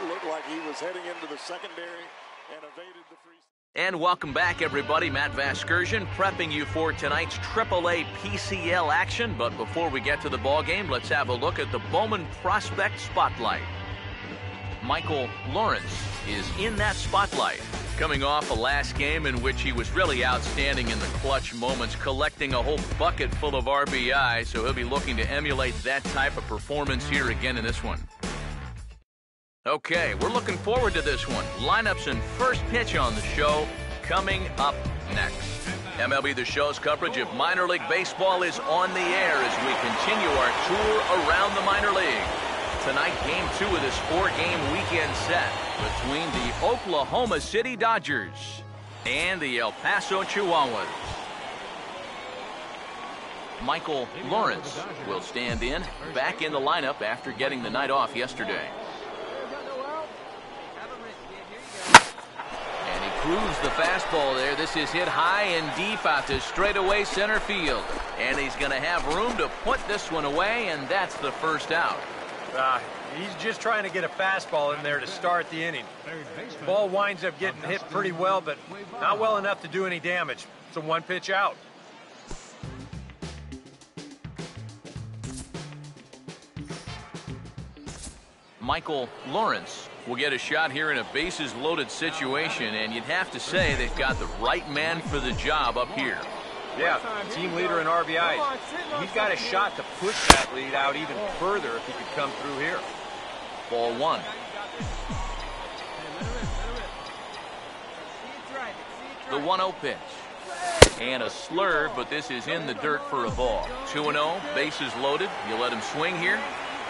looked like he was heading into the secondary and evaded the free. And welcome back, everybody. Matt Vasgersian prepping you for tonight's AAA PCL action. But before we get to the ball game, let's have a look at the Bowman Prospect Spotlight. Michael Lawrence is in that spotlight, coming off a last game in which he was really outstanding in the clutch moments, collecting a whole bucket full of RBI, so he'll be looking to emulate that type of performance here again in this one. Okay, we're looking forward to this one. Lineups and first pitch on the show coming up next. MLB The Show's coverage of minor league baseball is on the air as we continue our tour around the minor league. Tonight, Game 2 of this 4-game weekend set between the Oklahoma City Dodgers and the El Paso Chihuahuas. Michael Lawrence will stand in, back in the lineup after getting the night off yesterday. And he cruised the fastball there. This is hit high and deep out to straightaway center field. And he's going to have room to put this one away, and that's the first out. He's just trying to get a fastball in there to start the inning. Ball winds up getting hit pretty well, but not well enough to do any damage. It's a one-pitch out. Michael Lawrence will get a shot here in a bases-loaded situation, and you'd have to say they've got the right man for the job up here. Yeah, team leader in RBIs. He's got a shot to push that lead out even further if he could come through here. Ball one. The 1-0 pitch. And a slurve, but this is in the dirt for a ball. 2-0, bases loaded. You let him swing here?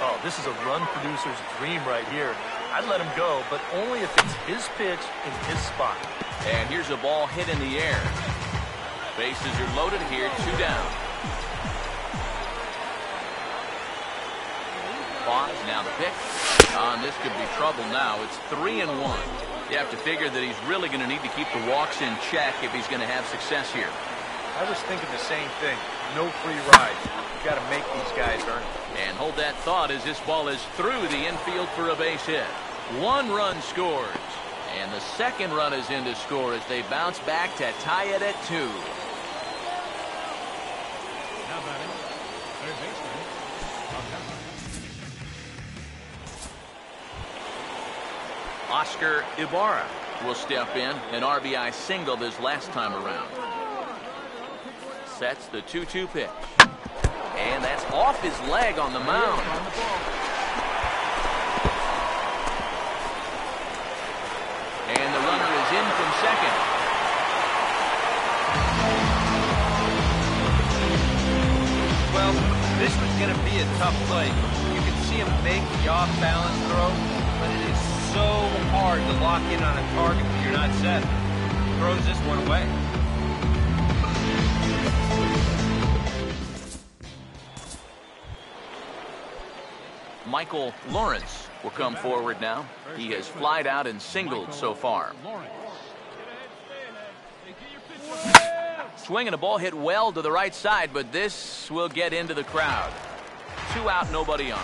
Oh, this is a run producer's dream right here. I'd let him go, but only if it's his pitch in his spot. And here's a ball hit in the air. Bases are loaded here, 2 down. Pause, now the pick. And this could be trouble now. It's 3-1. You have to figure that he's really going to need to keep the walks in check if he's going to have success here. I was thinking the same thing. No free rides. You've got to make these guys earn it. And hold that thought as this ball is through the infield for a base hit. 1 run scores. And the second run is in to score as they bounce back to tie it at 2. Oscar Ibarra will step in, an RBI single this last time around. Sets the 2-2 pitch. And that's off his leg on the mound. And the runner is in from second. Well, this was going to be a tough play. You can see him make the off-balance throw, but it is so hard to lock in on a target when you're not set. Throws this one away. Michael Lawrence will come forward now. He has flied out and singled so far. Swinging a ball hit well to the right side, but this will get into the crowd. 2 out, nobody on.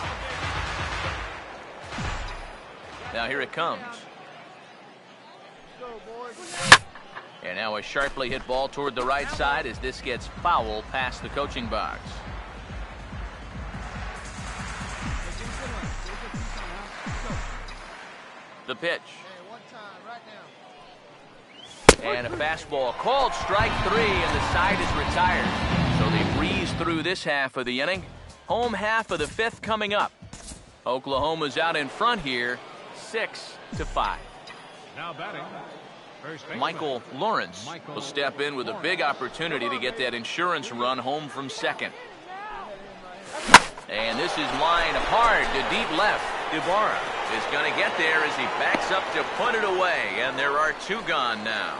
Now here it comes. And now a sharply hit ball toward the right side as this gets foul past the coaching box. The pitch. And a fastball called strike 3, and the side is retired. So they breeze through this half of the inning. Home half of the 5th coming up. Oklahoma's out in front here, 6-5. Now batting, Michael Lawrence will step in with a big opportunity to get that insurance run home from second. And this is line hard to deep left. Ibarra is going to get there as he backs up to put it away, and there are 2 gone now.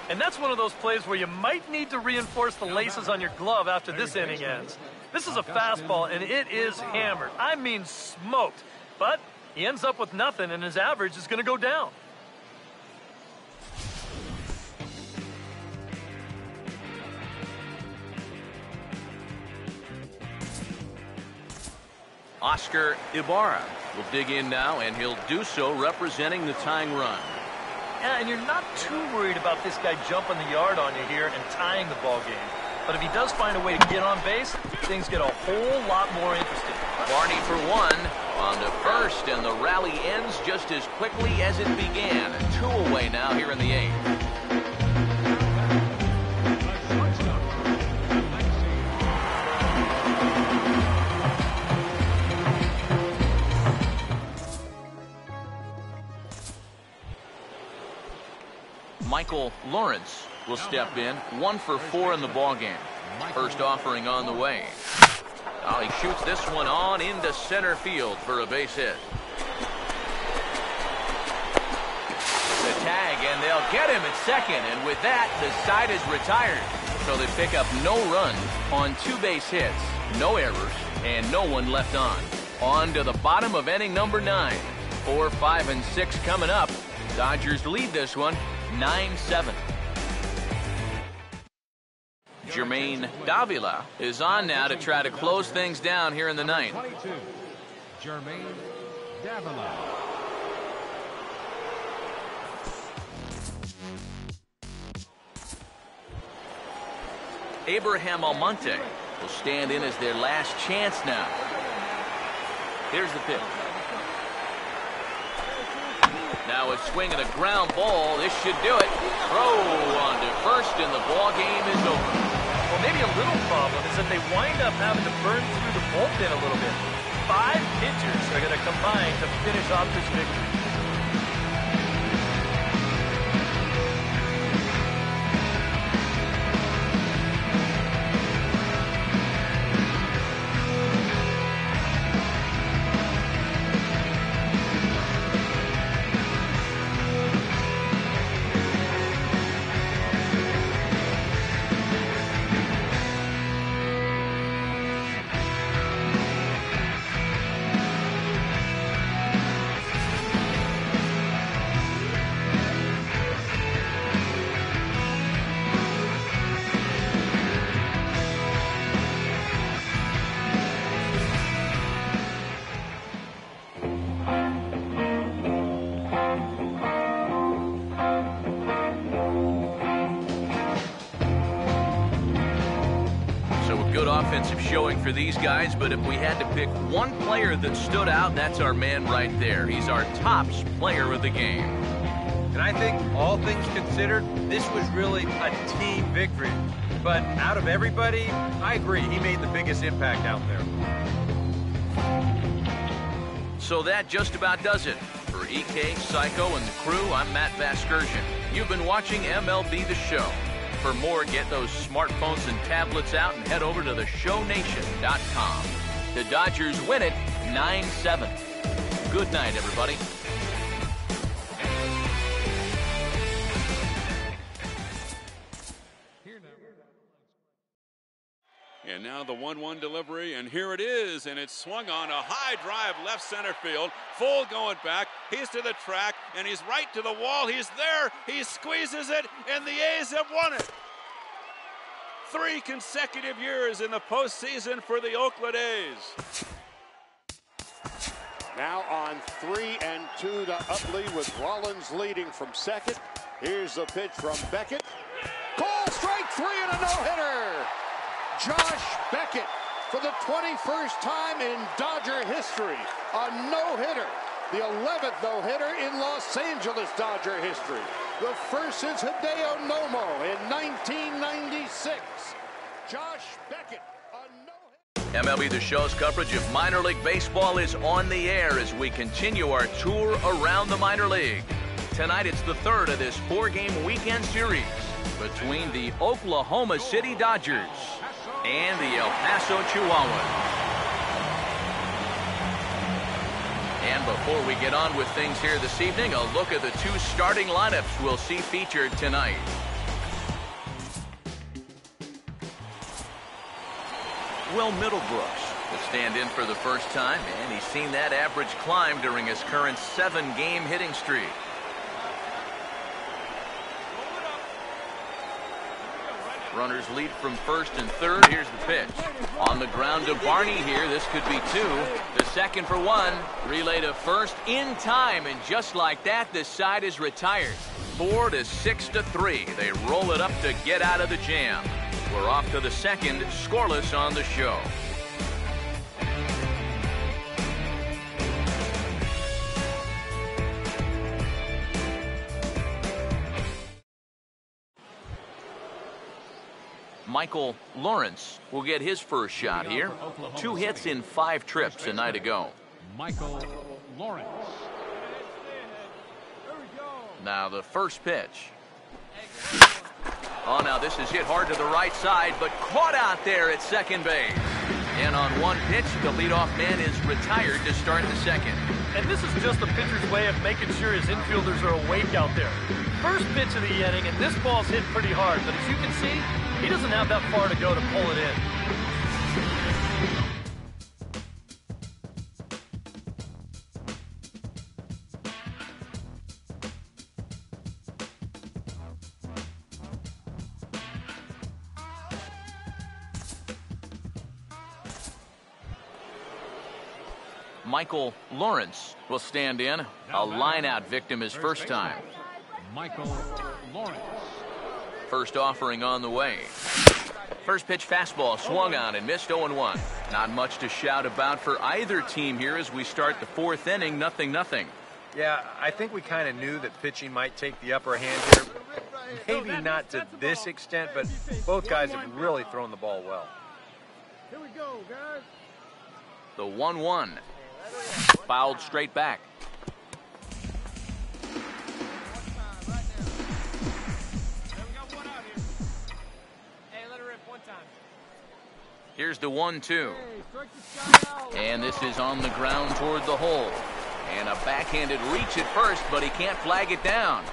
And that's one of those plays where you might need to reinforce the laces on your glove after this inning ends. This is a fastball, and it is hammered. I mean smoked. But he ends up with nothing, and his average is going to go down. Oscar Ibarra will dig in now, and he'll do so representing the tying run. Yeah, and you're not too worried about this guy jumping the yard on you here and tying the ball game. But if he does find a way to get on base, things get a whole lot more interesting. Barney for one on to first, and the rally ends just as quickly as it began. 2 away now here in the 8th. Michael Lawrence will step in, 1 for 4 in the ballgame. First offering on the way. Oh, he shoots this one on into center field for a base hit. The tag, and they'll get him at second, and with that, the side is retired. So they pick up no runs on 2 base hits, no errors, and no one left on. On to the bottom of inning number 9. 4, 5, and 6 coming up. Dodgers lead this one 9-7. Jermaine Davila is on now to try to close things down here in the 9th. Jermaine Davila. Abraham Almonte will stand in as their last chance now. Here's the pitch. Now a swing and a ground ball. This should do it. Throw on to first, and the ball game is over. Well, maybe a little problem is that they wind up having to burn through the bullpen a little bit. 5 pitchers are going to combine to finish off this victory. Offensive showing for these guys, but if we had to pick one player that stood out, that's our man right there. He's our tops player of the game. And I think, all things considered, this was really a team victory. But out of everybody, I agree, he made the biggest impact out there. So that just about does it. For EK, Psycho, and the crew, I'm Matt Vasgersian. You've been watching MLB The Show. For more, get those smartphones and tablets out and head over to theshownation.com. The Dodgers win it 9-7. Good night, everybody. And now the 1-1 delivery, and here it is, and it's swung on a high drive left center field. Full going back. He's to the track, and he's right to the wall. He's there. He squeezes it, and the A's have won it. 3 consecutive years in the postseason for the Oakland A's. Now on 3-2 to Utley with Rollins leading from second. Here's the pitch from Beckett. Call strike 3 and a no-hitter. Josh Beckett, for the 21st time in Dodger history, a no-hitter. The 11th no-hitter in Los Angeles Dodger history. The first since Hideo Nomo in 1996. Josh Beckett, a no-hitter. MLB The Show's coverage of minor league baseball is on the air as we continue our tour around the minor league. Tonight it's the 3rd of this 4-game weekend series between the Oklahoma City Dodgers and the El Paso Chihuahuas. And before we get on with things here this evening, a look at the 2 starting lineups we'll see featured tonight. Will Middlebrooks will stand in for the first time, and he's seen that average climb during his current 7-game hitting streak. Runners lead from first and third. Here's the pitch. On the ground to Barney here. This could be two. The second for one. Relay to first in time. And just like that, this side is retired. 4 to 6 to 3. They roll it up to get out of the jam. We're off to the second, scoreless on the show. Michael Lawrence will get his first shot here. 2 hits in 5 trips a night ago. Michael Lawrence. Now the first pitch. Oh, now this is hit hard to the right side, but caught out there at second base. And on one pitch, the leadoff man is retired to start the second. And this is just the pitcher's way of making sure his infielders are awake out there. First pitch of the inning, and this ball's hit pretty hard. But as you can see, he doesn't have that far to go to pull it in. Michael Lawrence will stand in. A line-out victim his first time. Michael Lawrence. First offering on the way. First pitch fastball swung on and missed 0-1. Not much to shout about for either team here as we start the 4th inning, 0-0. Yeah, I think we kind of knew that pitching might take the upper hand here. Maybe not to this extent, but both guys have really thrown the ball well. Here we go, guys. The 1-1. Fouled straight back. Here's the 1-2. And this is on the ground toward the hole. And a backhanded reach at first, but he can't flag it down.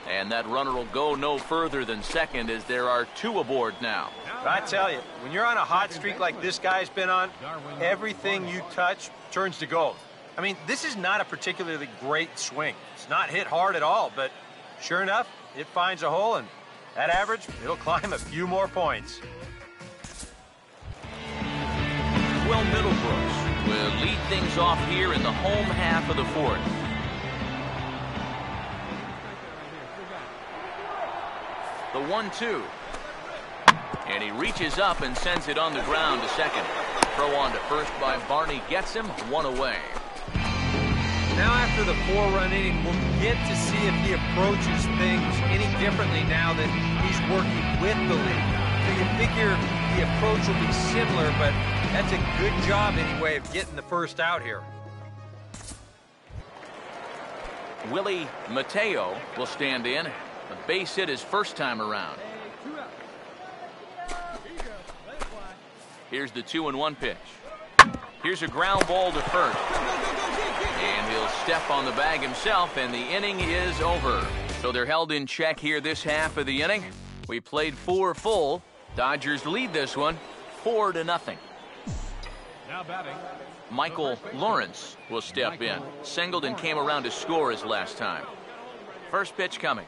And that runner will go no further than second as there are 2 aboard now. But I tell you, when you're on a hot streak like this guy's been on, everything you touch turns to gold. I mean, this is not a particularly great swing. It's not hit hard at all, but sure enough, it finds a hole, and at average, it'll climb a few more points. Will Middlebrooks will lead things off here in the home half of the 4th. The 1-2. And he reaches up and sends it on the ground to second. Throw on to first by Barney gets him 1 away. Now after the 4-run inning, we'll get to see if he approaches things any differently now that he's working with the lead. So you figure the approach will be similar, but that's a good job anyway of getting the first out here. Willie Mateo will stand in. A base hit his first time around. Here's the 2-1 pitch. Here's a ground ball to first. And he'll step on the bag himself, and the inning is over. So they're held in check here this half of the inning. We played 4 full. Dodgers lead this one 4-0. Now batting. Michael Lawrence will step in. Singleton came around to score his last time. First pitch coming.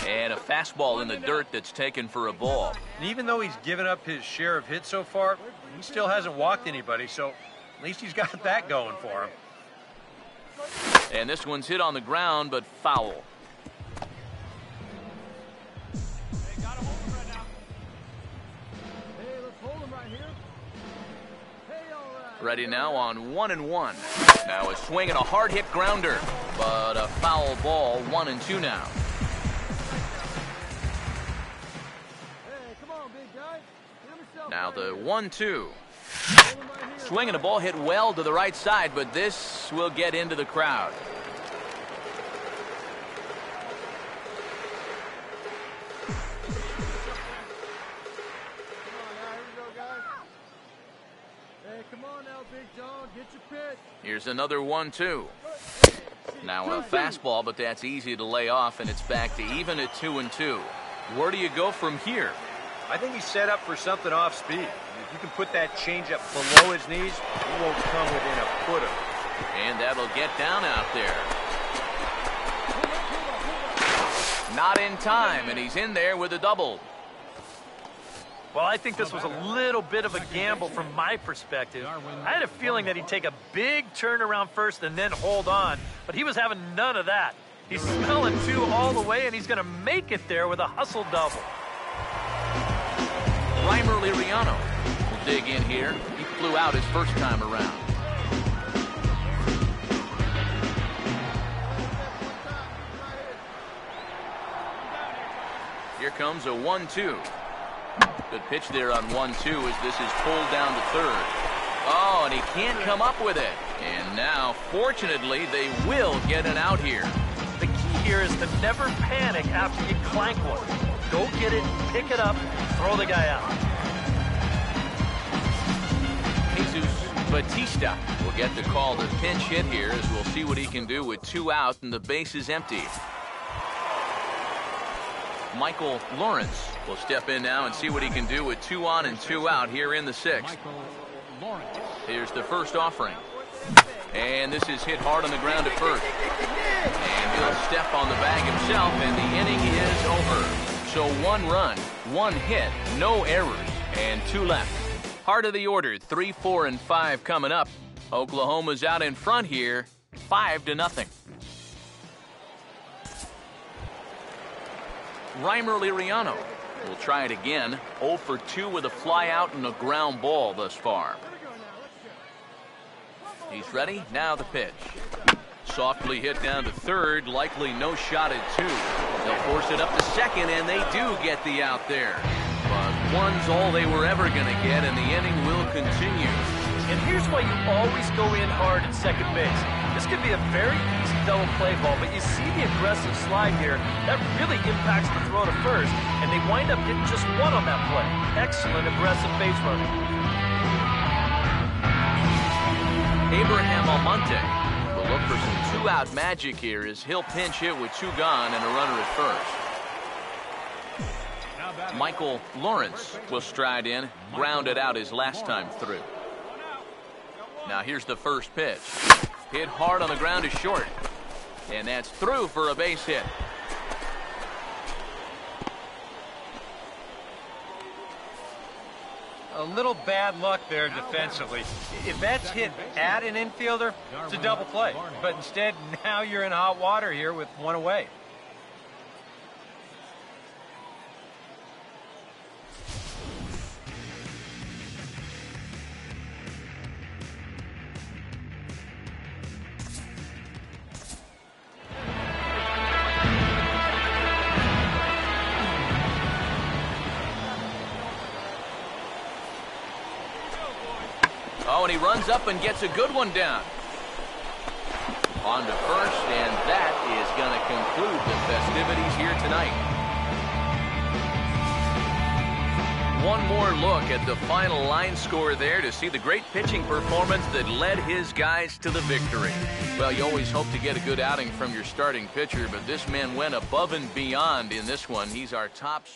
And a fastball in the dirt that's taken for a ball. And even though he's given up his share of hits so far, he still hasn't walked anybody, so at least he's got that going for him. And this one's hit on the ground, but foul. Ready now on 1-1. Now a swing and a hard hit grounder, but a foul ball. 1-2 now. Now the 1-2. Swing and a ball hit well to the right side, but this will get into the crowd. Here's another 1-2. Now a fastball, but that's easy to lay off, and it's back to even at 2-2. Where do you go from here? I think he's set up for something off speed. If you can put that changeup below his knees, he won't come within a foot of it. And that'll get down out there. Not in time, and he's in there with a double. Well, I think this was a little bit of a gamble from my perspective. I had a feeling that he'd take a big turn around first and then hold on, but he was having none of that. He's smelling 2 all the way, and he's going to make it there with a hustle double. Haywyre will dig in here. He flew out his first time around. Here comes a 1-2. Good pitch there on 1-2 as this is pulled down to third. Oh, and he can't come up with it. And now, fortunately, they will get an out here. The key here is to never panic after you clank one. Go get it, pick it up, throw the guy out. Jesus Batista will get the call to pinch hit here as we'll see what he can do with 2 out and the base is empty. Michael Lawrence will step in now and see what he can do with 2 on and 2 out here in the 6th. Here's the first offering. And this is hit hard on the ground at first. And he'll step on the bag himself, and the inning is over. So 1 run, 1 hit, no errors, and 2 left. Heart of the order, 3, 4, and 5 coming up. Oklahoma's out in front here, 5-0. Haywyre will try it again. 0 for 2 with a fly out and a ground ball thus far. He's ready. Now the pitch. Softly hit down to third. Likely no shot at 2. They'll force it up to second, and they do get the out there. But 1's all they were ever going to get, and the inning will continue. And here's why you always go in hard at second base. This could be a very easy double play ball, but you see the aggressive slide here. That really impacts the throw to first, and they wind up getting just 1 on that play. Excellent aggressive base running. Abraham Almonte will look for some 2-out magic here as he'll pinch hit with 2 gone and a runner at first. Michael Lawrence will stride in, grounded out his last time through. Now here's the first pitch. Hit hard on the ground is short. And that's through for a base hit. A little bad luck there defensively. If that's hit at an infielder, it's a double play. But instead, now you're in hot water here with 1 away. Oh, and he runs up and gets a good one down. On to first, and that is going to conclude the festivities here tonight. One more look at the final line score there to see the great pitching performance that led his guys to the victory. Well, you always hope to get a good outing from your starting pitcher, but this man went above and beyond in this one. He's our top